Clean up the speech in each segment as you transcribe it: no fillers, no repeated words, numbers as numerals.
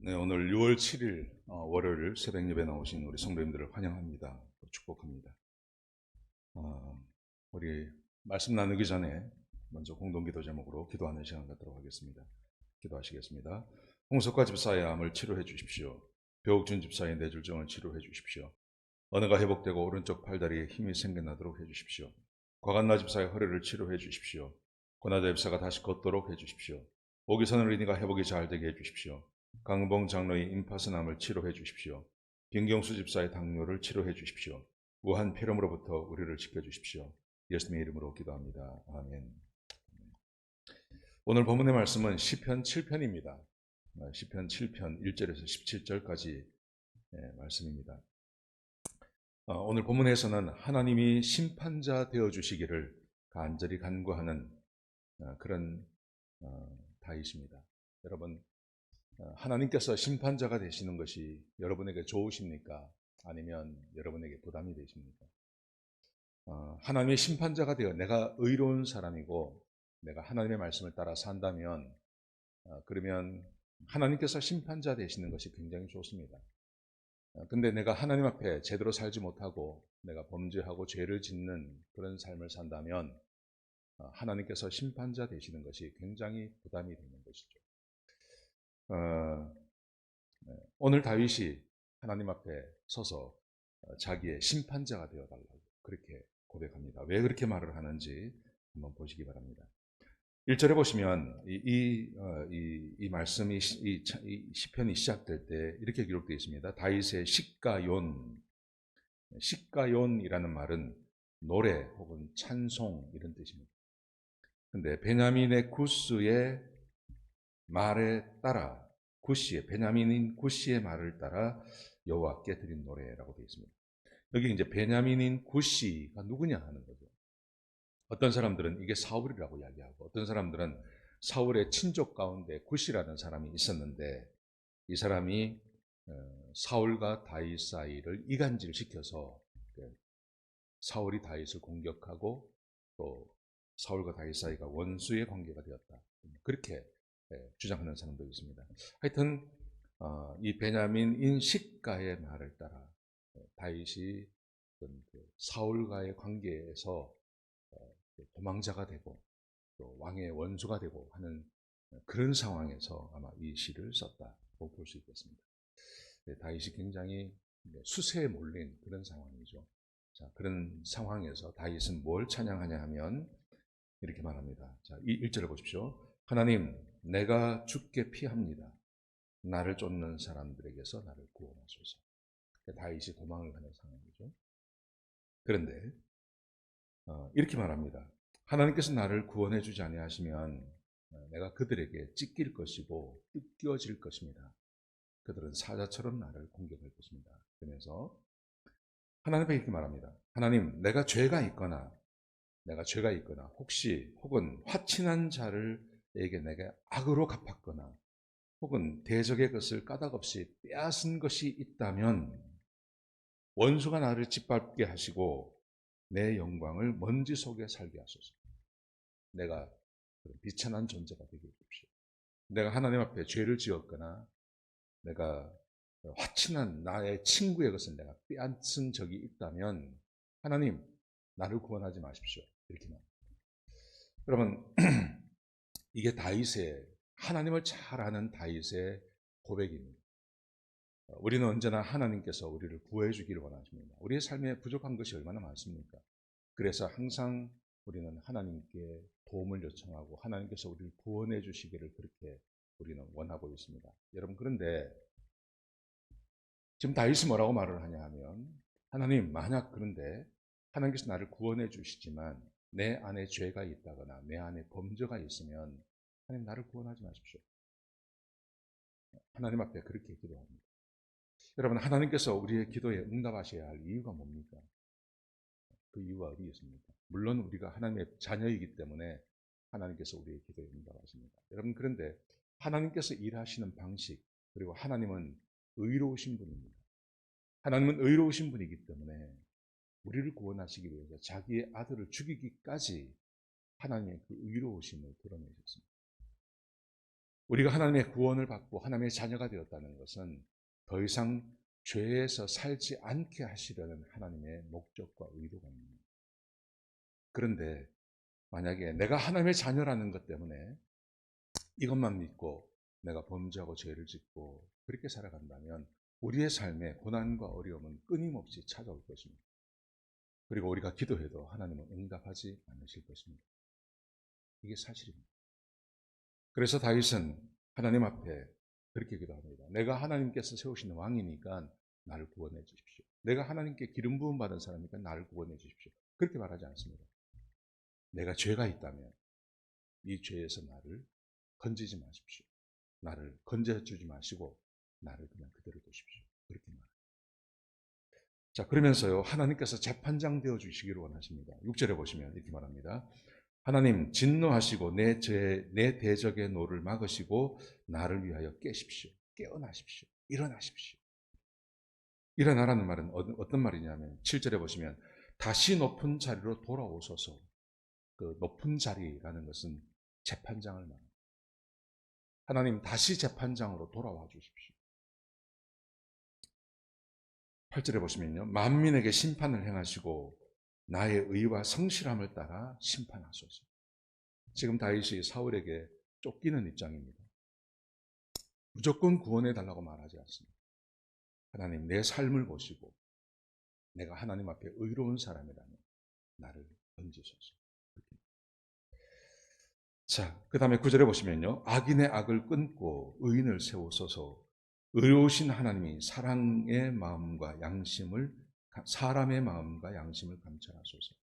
네, 오늘 6월 7일 월요일 새벽 예배 나오신 우리 성도님들을 환영합니다. 축복합니다. 어, 우리 말씀 나누기 전에 먼저 공동기도 제목으로 기도하는 시간 갖도록 하겠습니다. 기도하시겠습니다. 홍석화 집사의 암을 치료해 주십시오. 벽준 집사의 뇌졸중을 치료해 주십시오. 언어가 회복되고 오른쪽 팔다리에 힘이 생겨나도록 해 주십시오. 과간나 집사의 허리를 치료해 주십시오. 권하자 집사가 다시 걷도록 해 주십시오. 오기선 어린이가 회복이 잘 되게 해 주십시오. 강봉 장로의 임파선암을 치료해 주십시오. 김경수 집사의 당뇨를 치료해 주십시오. 무한 폐렴으로부터 우리를 지켜주십시오. 예수님의 이름으로 기도합니다. 아멘. 오늘 본문의 말씀은 시편 7편입니다. 시편 7편 1절에서 17절까지 말씀입니다. 오늘 본문에서는 하나님이 심판자 되어주시기를 간절히 간구하는 그런 다윗입니다. 여러분, 하나님께서 심판자가 되시는 것이 여러분에게 좋으십니까? 아니면 여러분에게 부담이 되십니까? 하나님의 심판자가 되어 내가 의로운 사람이고 내가 하나님의 말씀을 따라 산다면 그러면 하나님께서 심판자 되시는 것이 굉장히 좋습니다. 근데 내가 하나님 앞에 제대로 살지 못하고 내가 범죄하고 죄를 짓는 그런 삶을 산다면 하나님께서 심판자 되시는 것이 굉장히 부담이 되는 것이죠. 오늘 다윗이 하나님 앞에 서서 자기의 심판자가 되어달라고 그렇게 고백합니다. 왜 그렇게 말을 하는지 한번 보시기 바랍니다. 1절에 보시면 이 말씀이 이 시편이 시작될 때 이렇게 기록되어 있습니다. 다윗의 시가욘이라는 말은 노래 혹은 찬송 이런 뜻입니다. 근데 베냐민의 구스의 말에 따라 베냐민인 구시의 말을 따라 여호와께 드린 노래라고 되어 있습니다. 여기 이제 베냐민인 구시가 누구냐 하는 거죠. 어떤 사람들은 이게 사울이라고 이야기하고 어떤 사람들은 사울의 친족 가운데 구시라는 사람이 있었는데 이 사람이 사울과 다윗 사이를 이간질시켜서 사울이 다윗을 공격하고 또 사울과 다윗 사이가 원수의 관계가 되었다. 그렇게 주장하는 사람도 있습니다. 하여튼 이 베냐민인 식가의 말을 따라 다윗이 사울과의 관계에서 도망자가 되고 또 왕의 원수가 되고 하는 그런 상황에서 아마 이 시를 썼다고 볼 수 있겠습니다. 다윗이 굉장히 수세에 몰린 그런 상황이죠. 자, 그런 상황에서 다윗은 뭘 찬양하냐 하면 이렇게 말합니다. 자, 1절을 보십시오. 하나님, 내가 죽게 피합니다. 나를 쫓는 사람들에게서 나를 구원하소서. 다윗이 도망을 가는 상황이죠. 그런데 이렇게 말합니다. 하나님께서 나를 구원해 주지 아니하시면 내가 그들에게 찢길 것이고 뜯겨질 것입니다. 그들은 사자처럼 나를 공격할 것입니다. 그래서 하나님께 이렇게 말합니다. 하나님, 내가 죄가 있거나 혹은 화친한 자를에게 내가 악으로 갚았거나 혹은 대적의 것을 까닭없이 빼앗은 것이 있다면 원수가 나를 짓밟게 하시고 내 영광을 먼지 속에 살게 하소서. 내가 비천한 존재가 되게 해주십시오. 내가 하나님 앞에 죄를 지었거나 내가 화친한 나의 친구의 것을 내가 빼앗은 적이 있다면 하나님 나를 구원하지 마십시오. 이렇게 말합니다. 여러분 이게 다윗의 하나님을 잘 아는 다윗의 고백입니다. 우리는 언제나 하나님께서 우리를 구해 주기를 원하십니다. 우리의 삶에 부족한 것이 얼마나 많습니까? 그래서 항상 우리는 하나님께 도움을 요청하고 하나님께서 우리를 구원해 주시기를 그렇게 우리는 원하고 있습니다. 여러분 그런데 지금 다윗이 뭐라고 말을 하냐 하면 하나님 만약 그런데 하나님께서 나를 구원해 주시지만 내 안에 죄가 있다거나 내 안에 범죄가 있으면 하나님 나를 구원하지 마십시오. 하나님 앞에 그렇게 기도합니다. 여러분 하나님께서 우리의 기도에 응답하셔야 할 이유가 뭡니까? 그 이유가 어디 있습니까? 물론 우리가 하나님의 자녀이기 때문에 하나님께서 우리의 기도에 응답하십니다. 여러분 그런데 하나님께서 일하시는 방식 그리고 하나님은 의로우신 분입니다. 하나님은 의로우신 분이기 때문에 우리를 구원하시기 위해서 자기의 아들을 죽이기까지 하나님의 그 의로우심을 드러내셨습니다. 우리가 하나님의 구원을 받고 하나님의 자녀가 되었다는 것은 더 이상 죄에서 살지 않게 하시려는 하나님의 목적과 의도가 있는 거예요. 그런데 만약에 내가 하나님의 자녀라는 것 때문에 이것만 믿고 내가 범죄하고 죄를 짓고 그렇게 살아간다면 우리의 삶에 고난과 어려움은 끊임없이 찾아올 것입니다. 그리고 우리가 기도해도 하나님은 응답하지 않으실 것입니다. 이게 사실입니다. 그래서 다윗은 하나님 앞에 그렇게 기도합니다. 내가 하나님께서 세우시는 왕이니까 나를 구원해 주십시오. 내가 하나님께 기름 부음 받은 사람이니까 나를 구원해 주십시오. 그렇게 말하지 않습니다. 내가 죄가 있다면 이 죄에서 나를 건지지 마십시오. 나를 건져주지 마시고 나를 그냥 그대로 두십시오. 그렇게 말합니다. 자, 그러면서요, 하나님께서 재판장 되어 주시기를 원하십니다. 6절에 보시면 이렇게 말합니다. 하나님 진노하시고 내 대적의 노를 막으시고 나를 위하여 깨십시오. 깨어나십시오. 일어나십시오. 일어나라는 말은 어떤 말이냐면 7절에 보시면 다시 높은 자리로 돌아오소서. 그 높은 자리라는 것은 재판장을 말합니다. 하나님 다시 재판장으로 돌아와 주십시오. 8절에 보시면요. 만민에게 심판을 행하시고 나의 의와 성실함을 따라 심판하소서. 지금 다윗이 사울에게 쫓기는 입장입니다. 무조건 구원해 달라고 말하지 않습니다. 하나님 내 삶을 보시고 내가 하나님 앞에 의로운 사람이라면 나를 건지소서. 자, 그 다음에 9절에 보시면요. 악인의 악을 끊고 의인을 세우소서. 의로우신 하나님이 사람의 마음과 양심을 감찰하소서.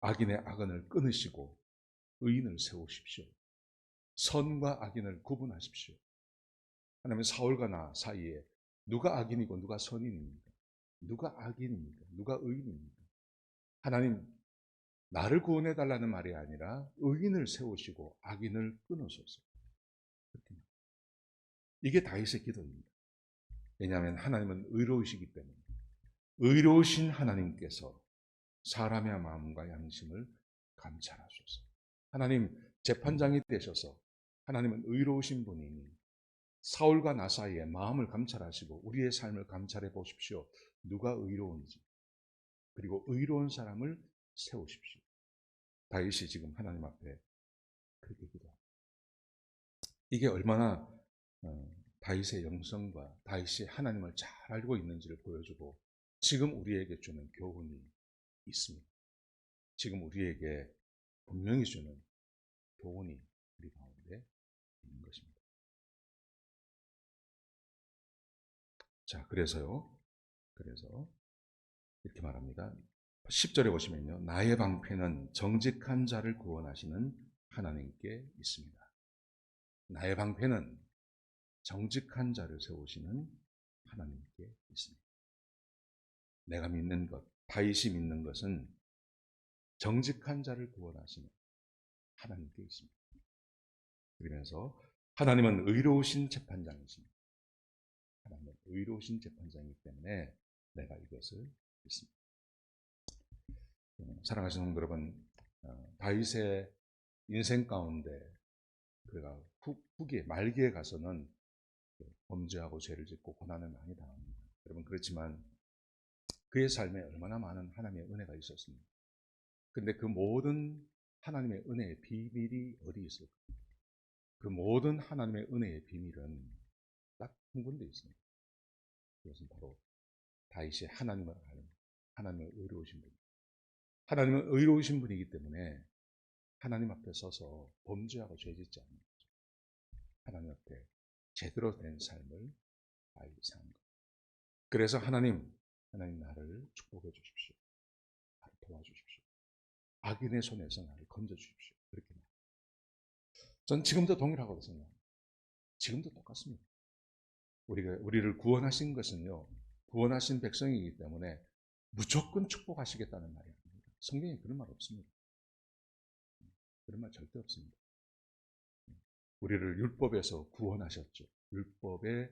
악인의 악언을 끊으시고 의인을 세우십시오. 선과 악인을 구분하십시오. 하나님 사울과 나 사이에 누가 악인이고 누가 선인입니까? 누가 악인입니까? 누가 의인입니까? 하나님 나를 구원해 달라는 말이 아니라 의인을 세우시고 악인을 끊으소서. 이게 다윗의 기도입니다. 왜냐하면 하나님은 의로우시기 때문에 의로우신 하나님께서 사람의 마음과 양심을 감찰하소서. 하나님 재판장이 되셔서 하나님은 의로우신 분이니 사울과 나 사이에 마음을 감찰하시고 우리의 삶을 감찰해 보십시오. 누가 의로운지. 그리고 의로운 사람을 세우십시오. 다윗이 지금 하나님 앞에 그렇게 기도합니다. 이게 얼마나 다윗의 영성과 다윗이 하나님을 잘 알고 있는지를 보여주고 지금 우리에게 주는 교훈이 있습니다. 지금 우리에게 분명히 주는 교훈이 우리 가운데 있는 것입니다. 자, 그래서 이렇게 말합니다. 10절에 보시면요. 나의 방패는 정직한 자를 구원하시는 하나님께 있습니다. 나의 방패는 정직한 자를 세우시는 하나님께 있습니다. 내가 믿는 것, 다윗이 믿는 것은 정직한 자를 구원하시는 하나님께 있습니다. 그러면서 하나님은 의로우신 재판장이십니다. 하나님은 의로우신 재판장이기 때문에 내가 이것을 믿습니다. 사랑하시는 성도 여러분, 다윗의 인생 가운데 그가 후기에 말기에 가서는 범죄하고 죄를 짓고 고난을 많이 당합니다. 여러분 그렇지만 그의 삶에 얼마나 많은 하나님의 은혜가 있었습니다. 그런데 그 모든 하나님의 은혜의 비밀이 어디 있을까요? 그 모든 하나님의 은혜의 비밀은 딱 한 군데 있습니다. 그것은 바로 다윗이 하나님을 아는 하나님의 의로우신 분. 하나님은 의로우신 분이기 때문에 하나님 앞에 서서 범죄하고 죄짓지 않는 거죠. 하나님 앞에 제대로 된 삶을 다윗이 사는 거예요. 그래서 하나님 나를 축복해 주십시오. 나를 도와주십시오. 악인의 손에서 나를 건져 주십시오. 그렇게 말합니다. 전 지금도 동일하거든요. 생각합니다. 지금도 똑같습니다. 우리를 구원하신 것은요, 구원하신 백성이기 때문에 무조건 축복하시겠다는 말이 아닙니다. 성경에 그런 말 없습니다. 그런 말 절대 없습니다. 우리를 율법에서 구원하셨죠. 율법의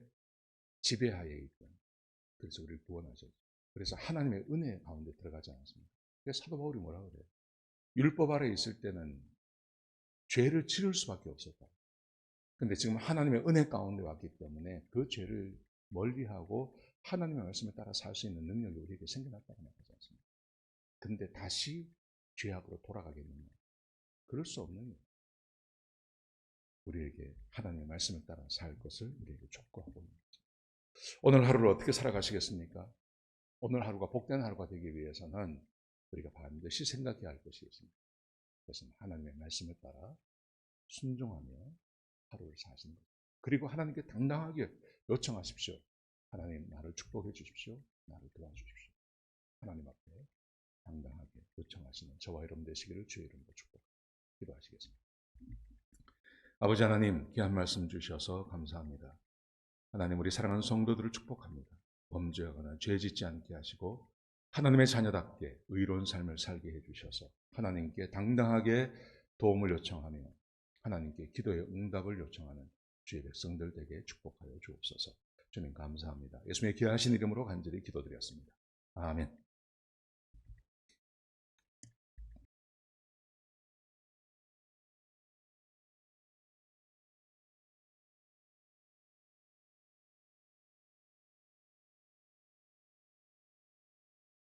지배하에 있던. 그래서 우리를 구원하셨죠. 그래서 하나님의 은혜 가운데 들어가지 않았습니다. 그래서 사도 바울이 뭐라고 그래요? 율법 아래 있을 때는 죄를 지을 수밖에 없었다. 근데 지금 하나님의 은혜 가운데 왔기 때문에 그 죄를 멀리하고 하나님의 말씀에 따라 살 수 있는 능력이 우리에게 생겨났다고 말하지 않습니까? 근데 다시 죄악으로 돌아가겠느냐? 그럴 수 없는 거예요. 우리에게 하나님의 말씀에 따라 살 것을 우리에게 촉구하고 있는 거죠. 오늘 하루를 어떻게 살아가시겠습니까? 오늘 하루가 복된 하루가 되기 위해서는 우리가 반드시 생각해야 할 것이 있습니다. 그것은 하나님의 말씀에 따라 순종하며 하루를 사시는 것. 그리고 하나님께 당당하게 요청하십시오. 하나님, 나를 축복해 주십시오. 나를 도와주십시오. 하나님 앞에 당당하게 요청하시는 저와 여러분 되시기를 주의 이름으로 축복합니다. 기도하시겠습니다. 아버지 하나님, 귀한 말씀 주셔서 감사합니다. 하나님, 우리 사랑하는 성도들을 축복합니다. 범죄하거나 죄짓지 않게 하시고 하나님의 자녀답게 의로운 삶을 살게 해주셔서 하나님께 당당하게 도움을 요청하며 하나님께 기도의 응답을 요청하는 주의 백성들 되게 축복하여 주옵소서. 주님 감사합니다. 예수님의 귀하신 이름으로 간절히 기도드렸습니다. 아멘.